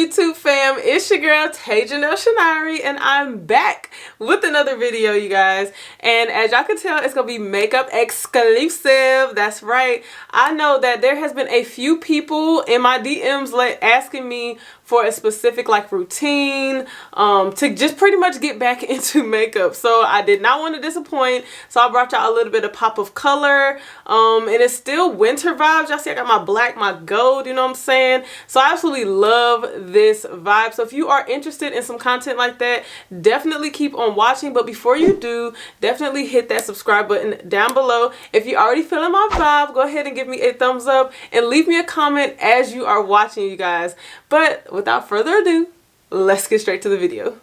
YouTube fam? It's your girl Tajanel Chinyere, and I'm back with another video, you guys. And as y'all can tell, it's gonna be makeup exclusive. That's right. I know that there has been a few people in my DMs asking me for a specific routine to just pretty much get back into makeup. So I did not want to disappoint. So I brought y'all a little bit of pop of color. And it's still winter vibes. Y'all see I got my black, my gold, you know what I'm saying? So I absolutely love this vibe. So if you are interested in some content like that, definitely keep on watching. But before you do, definitely hit that subscribe button down below. If you're already feeling my vibe, go ahead and give me a thumbs up and leave me a comment as you are watching, you guys. But without further ado, let's get straight to the video.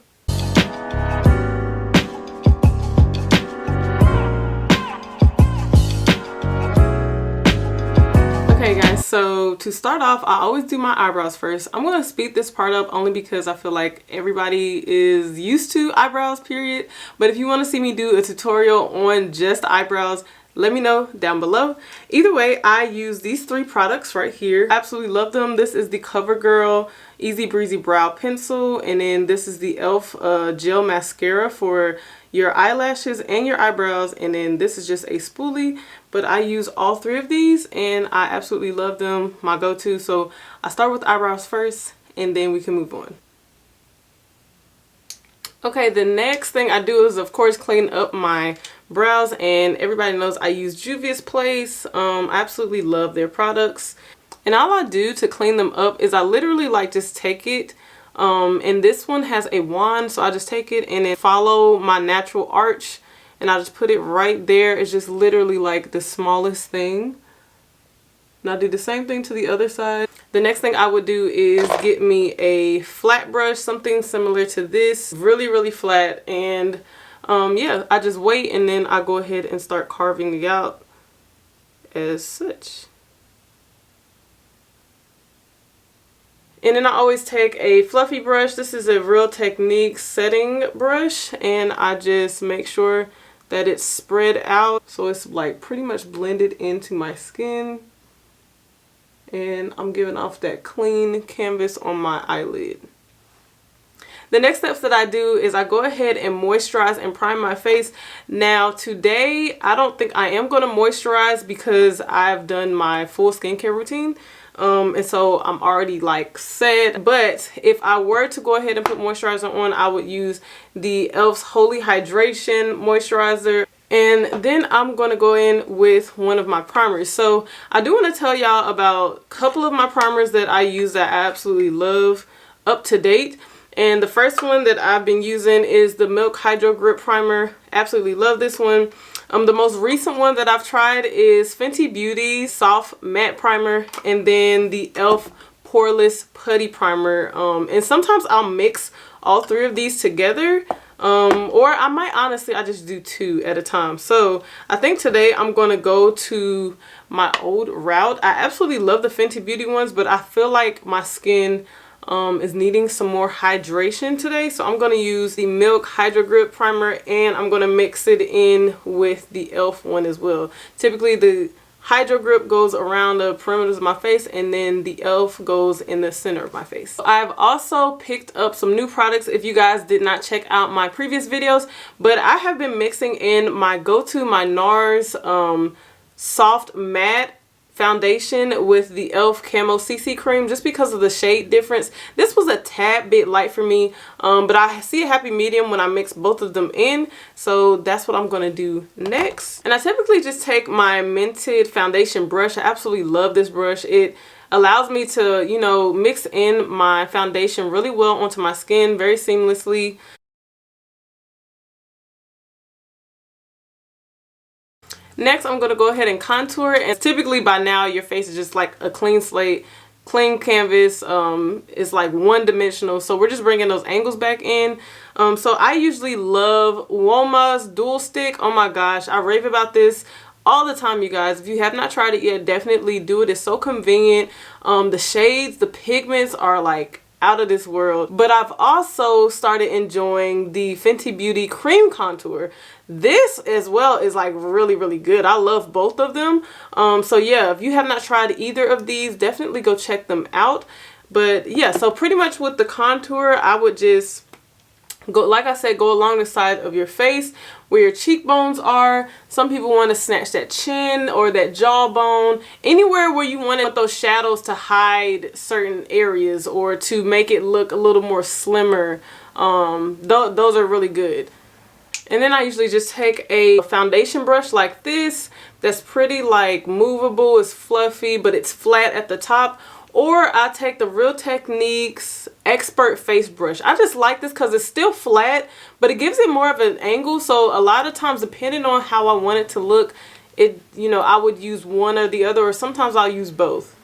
Okay guys, so to start off, I always do my eyebrows first. I'm going to speed this part up only because I feel like everybody is used to eyebrows, period. But if you want to see me do a tutorial on just eyebrows, let me know down below. Either way, I use these three products right here. Absolutely love them. This is the CoverGirl Easy Breezy Brow Pencil, and then this is the e.l.f. Gel Mascara for your eyelashes and your eyebrows, and then this is just a spoolie. But I use all three of these and I absolutely love them. My go-to. So I start with eyebrows first and then we can move on. Okay, the next thing I do is of course clean up my brows, and everybody knows I use Juvia's Place. I absolutely love their products, and all I do to clean them up is I literally just take it, and this one has a wand, so I just take it and then follow my natural arch and I just put it right there. It's just literally the smallest thing. And I'll do the same thing to the other side. The next thing I would do is get me a flat brush, something similar to this, really flat, and yeah, I just wait and then I go ahead and start carving it out as such. And then I always take a fluffy brush. This is a Real Technique setting brush, and I just make sure that it's spread out so it's pretty much blended into my skin. And I'm giving off that clean canvas on my eyelid. The next steps that I do is I go ahead and moisturize and prime my face. Now today, I don't think I am going to moisturize because I've done my full skincare routine. And so I'm already set. But if I were to go ahead and put moisturizer on, I would use the e.l.f.'s Holy Hydration Moisturizer. And then I'm going to go in with one of my primers. So I do want to tell y'all about a couple of my primers that I use that I absolutely love up to date. And the first one that I've been using is the Milk Hydro Grip Primer. Absolutely love this one. The most recent one that I've tried is Fenty Beauty Soft Matte Primer, and then the e.l.f. Poreless Putty Primer. And sometimes I'll mix all three of these together. Or I might honestly, I just do two at a time. So I think today I'm going to go to my old route. I absolutely love the Fenty Beauty ones, but I feel like my skin is needing some more hydration today. So I'm going to use the Milk Hydro Grip Primer, and I'm going to mix it in with the e.l.f. one as well. Typically the Hydro Grip goes around the perimeters of my face, and then the e.l.f. goes in the center of my face. I've also picked up some new products if you guys did not check out my previous videos, but I have been mixing in my go-to, my NARS Soft Matte Foundation with the e.l.f. Camo CC Cream, just because of the shade difference. This was a tad bit light for me, but I see a happy medium when I mix both of them in, so that's what I'm going to do next. And I typically just take my Mented foundation brush. I absolutely love this brush. It allows me to, mix in my foundation really well onto my skin very seamlessly. Next, I'm going to go ahead and contour, and typically by now your face is just like a clean slate, clean canvas. It's one-dimensional, so we're just bringing those angles back in. So I usually love Woma's Dual Stick. Oh my gosh, I rave about this all the time, you guys. If you have not tried it yet, definitely do it. It's so convenient. The shades, the pigments are out of this world. But I've also started enjoying the Fenty Beauty Cream Contour. This as well is really good. I love both of them. So yeah, if you have not tried either of these, definitely go check them out. But yeah, so pretty much with the contour, I would just go, like I said, go along the side of your face where your cheekbones are. Some people want to snatch that chin or that jawbone, anywhere where you want those shadows to hide certain areas or to make it look a little more slimmer. Those are really good. And then I usually just take a foundation brush like this that's pretty like movable, it's fluffy, but it's flat at the top. Or I take the Real Techniques Expert Face Brush. I just like this because it's still flat, but it gives it more of an angle. So a lot of times, depending on how I want it to look, I would use one or the other, or sometimes I'll use both.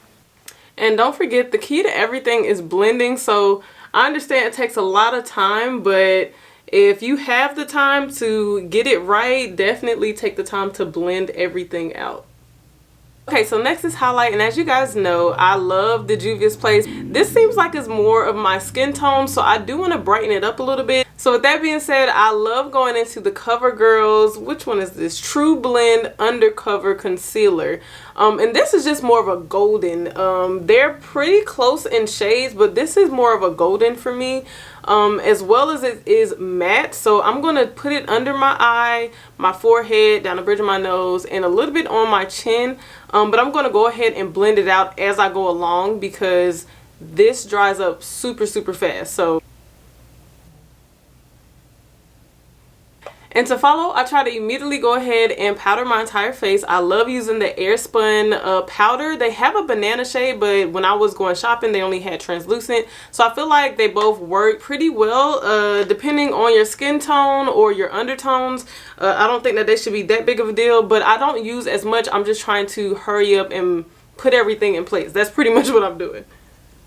And don't forget, the key to everything is blending. So I understand it takes a lot of time, but if you have the time to get it right, definitely take the time to blend everything out. Okay, so next is highlight, and as you guys know, I love the Juvia's Place. This seems like it's more of my skin tone, so I do want to brighten it up a little bit. So with that being said, I love going into the CoverGirl's, which one is this? True Blend Undercover Concealer. And this is just more of a golden. They're pretty close in shades, but this is more of a golden for me. As well as it is matte, so I'm going to put it under my eye, my forehead, down the bridge of my nose, and a little bit on my chin. But I'm going to go ahead and blend it out as I go along because this dries up super fast. So, and to follow, I try to immediately go ahead and powder my entire face. I love using the Airspun powder. They have a banana shade, but when I was going shopping, they only had translucent. So I feel like they both work pretty well, depending on your skin tone or your undertones. I don't think that they should be that big of a deal, but I don't use as much. I'm just trying to hurry up and put everything in place. That's pretty much what I'm doing.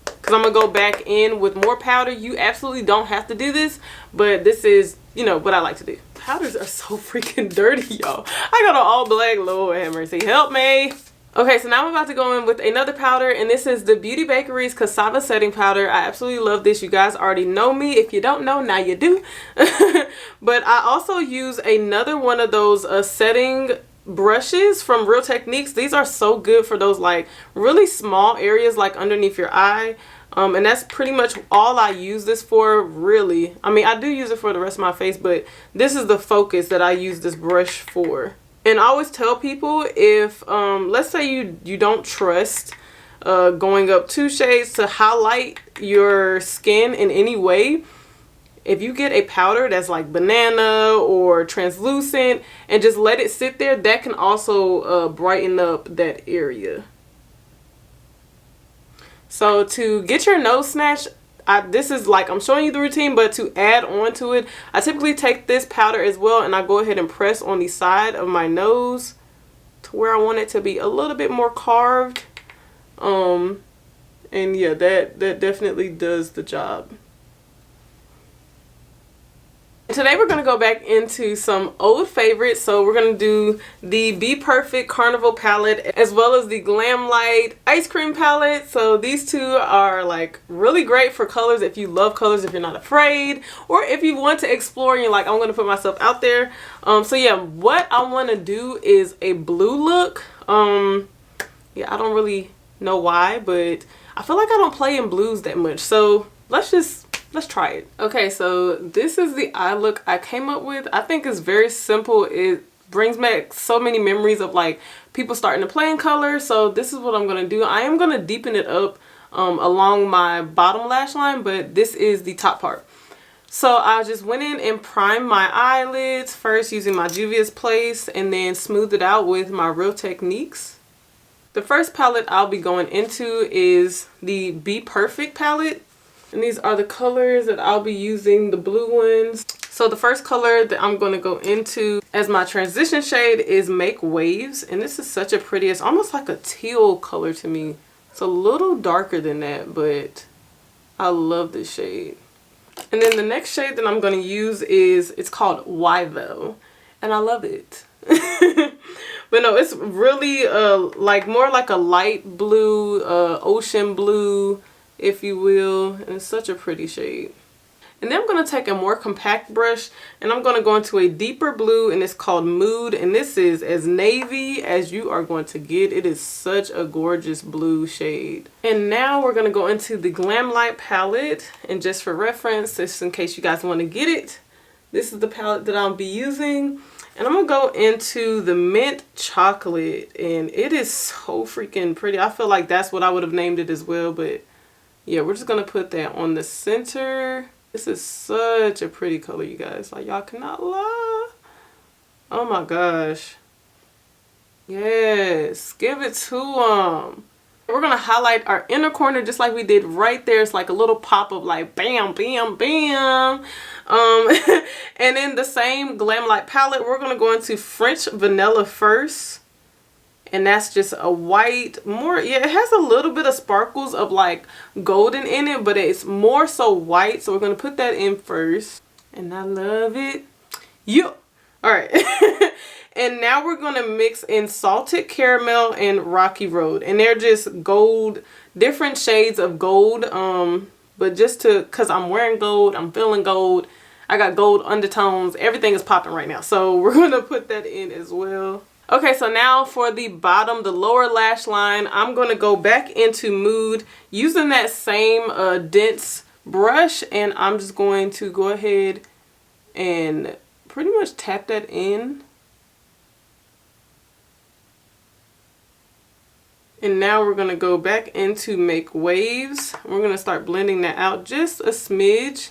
Because I'm going to go back in with more powder. You absolutely don't have to do this, but this is, what I like to do. Powders are so freaking dirty, y'all. I got an all black. Lord have mercy. Help me. Okay, so now I'm about to go in with another powder, and this is the Beauty Bakery's Cassava Setting Powder. I absolutely love this. You guys already know me. If you don't know, now you do. But I also use another one of those setting brushes from Real Techniques. These are so good for those like really small areas like underneath your eye. And that's pretty much all I use this for, really. I mean, I do use it for the rest of my face, but this is the focus that I use this brush for. And I always tell people, if let's say you don't trust going up 2 shades to highlight your skin in any way, if you get a powder that's like banana or translucent and just let it sit there, that can also brighten up that area. So to get your nose snatched, this is like, I'm showing you the routine, but to add on to it, I typically take this powder as well and I go ahead and press on the side of my nose to where I want it to be a little bit more carved. And yeah, that definitely does the job. Today we're going to go back into some old favorites. So we're going to do the Be Perfect Carnival palette as well as the Glam Light Ice Cream palette. So these two are like really great for colors if you love colors, if you're not afraid, or if you want to explore and you're like, I'm going to put myself out there. So yeah, what I want to do is a blue look. Yeah, I don't really know why, but I feel like I don't play in blues that much. So let's try it. Okay, so this is the eye look I came up with. I think it's very simple. It brings back so many memories of like people starting to play in color. So this is what I'm going to do. I am going to deepen it up along my bottom lash line, but this is the top part. So I just went in and primed my eyelids first using my Juvia's Place and then smoothed it out with my Real Techniques. The first palette I'll be going into is the Be Perfect palette. And these are the colors that I'll be using, the blue ones. So the first color that I'm going to go into as my transition shade is Make Waves. And this is such a pretty, it's almost like a teal color to me. It's a little darker than that, but I love this shade. And then the next shade that I'm going to use it's called Why Though. And I love it. But no, it's really like more like a light blue, ocean blue, if you will, and it's such a pretty shade. And then I'm going to take a more compact brush and I'm going to go into a deeper blue, and it's called Mood. And this is as navy as you are going to get. It is such a gorgeous blue shade. And now we're going to go into the Glam Light palette. And just for reference, just in case you guys want to get it, this is the palette that I'll be using. And I'm going to go into the Mint Chocolate. And it is so freaking pretty. I feel like that's what I would have named it as well. But yeah, we're just going to put that on the center. This is such a pretty color, you guys. Like, y'all cannot lie. Oh my gosh. Yes, give it to them. We're going to highlight our inner corner just like we did right there. It's like a little pop of like bam, bam, bam. And in the same Glam Light palette, we're going to go into French Vanilla first. And that's just a white, more, yeah, it has a little bit of sparkles of like golden in it, but it's more so white. So we're going to put that in first. And I love it. All right. And now we're going to mix in Salted Caramel and Rocky Road. And they're just gold, different shades of gold. But just because I'm wearing gold, I'm feeling gold. I got gold undertones. Everything is popping right now. So we're going to put that in as well. Okay, so now for the bottom, the lower lash line, I'm going to go back into Mood using that same dense brush. And I'm just going to go ahead and pretty much tap that in. And now we're going to go back into Make Waves. We're going to start blending that out just a smidge.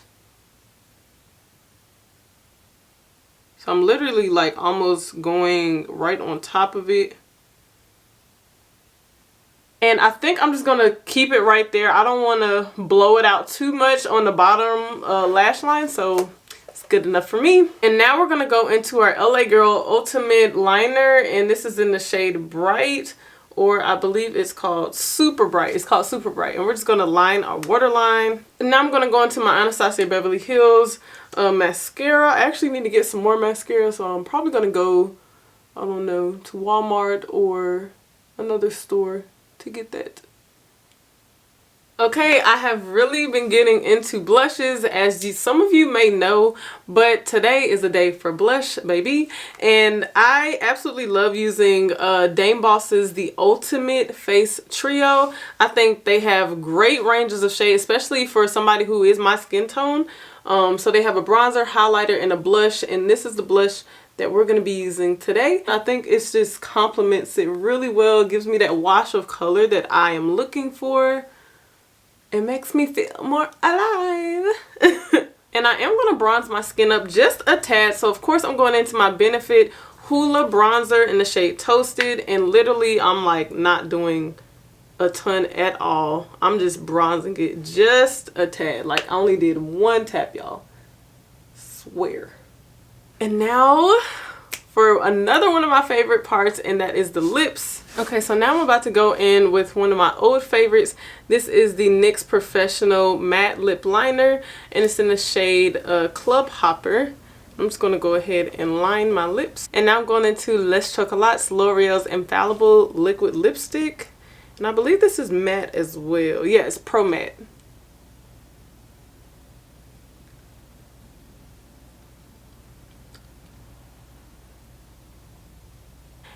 So I'm literally like almost going right on top of it. And I think I'm just going to keep it right there. I don't want to blow it out too much on the bottom lash line. So it's good enough for me. And now we're going to go into our LA Girl Ultimate Liner. And this is in the shade Bright. Or I believe it's called Super Bright. It's called Super Bright. And we're just going to line our waterline. And now I'm going to go into my Anastasia Beverly Hills mascara. I actually need to get some more mascara. So I'm probably going to go, I don't know, to Walmart or another store to get that. Okay, I have really been getting into blushes, as some of you may know, but today is a day for blush, baby. And I absolutely love using Dame Boss's The Ultimate Face Trio. I think they have great ranges of shades, especially for somebody who is my skin tone. So they have a bronzer, highlighter, and a blush, and this is the blush that we're going to be using today. I think it just complements it really well. It gives me that wash of color that I am looking for. It makes me feel more alive. And I am going to bronze my skin up just a tad. So of course I'm going into my Benefit Hoola bronzer in the shade Toasted. And literally I'm like not doing a ton at all. I'm just bronzing it just a tad. Like I only did one tap, y'all. Swear. And now for another one of my favorite parts, and that is the lips. Okay, so now I'm about to go in with one of my old favorites. This is the NYX Professional Matte Lip Liner, and it's in the shade Club Hopper. I'm just going to go ahead and line my lips. And now I'm going into Les Chocolates L'Oreal's Infallible Liquid Lipstick. And I believe this is matte as well. Yeah, it's Pro Matte.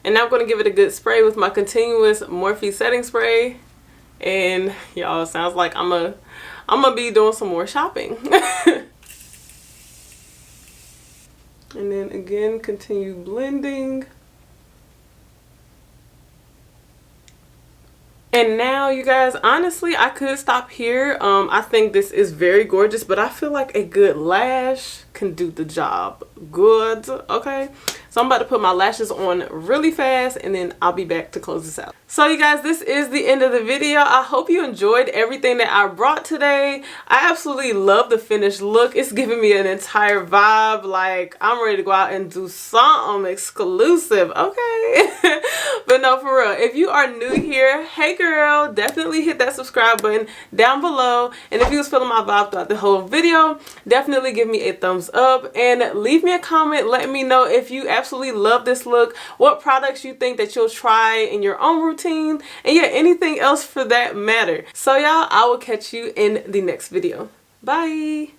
And now I'm going to give it a good spray with my continuous Morphe setting spray. And y'all, sounds like I'm gonna be doing some more shopping. And then again, continue blending. And now, you guys, honestly, I could stop here. I think this is very gorgeous, but I feel like a good lash can do the job good, okay? So I'm about to put my lashes on really fast, and then I'll be back to close this out. So you guys, this is the end of the video. I hope you enjoyed everything that I brought today. I absolutely love the finished look. It's giving me an entire vibe. Like, I'm ready to go out and do something exclusive, okay? But no, for real, if you are new here, hey girl, definitely hit that subscribe button down below. And if you was feeling my vibe throughout the whole video, definitely give me a thumbs up and leave me a comment letting me know if you absolutely love this look, what products you think that you'll try in your own routine, and yeah, anything else for that matter. So y'all, I will catch you in the next video. Bye.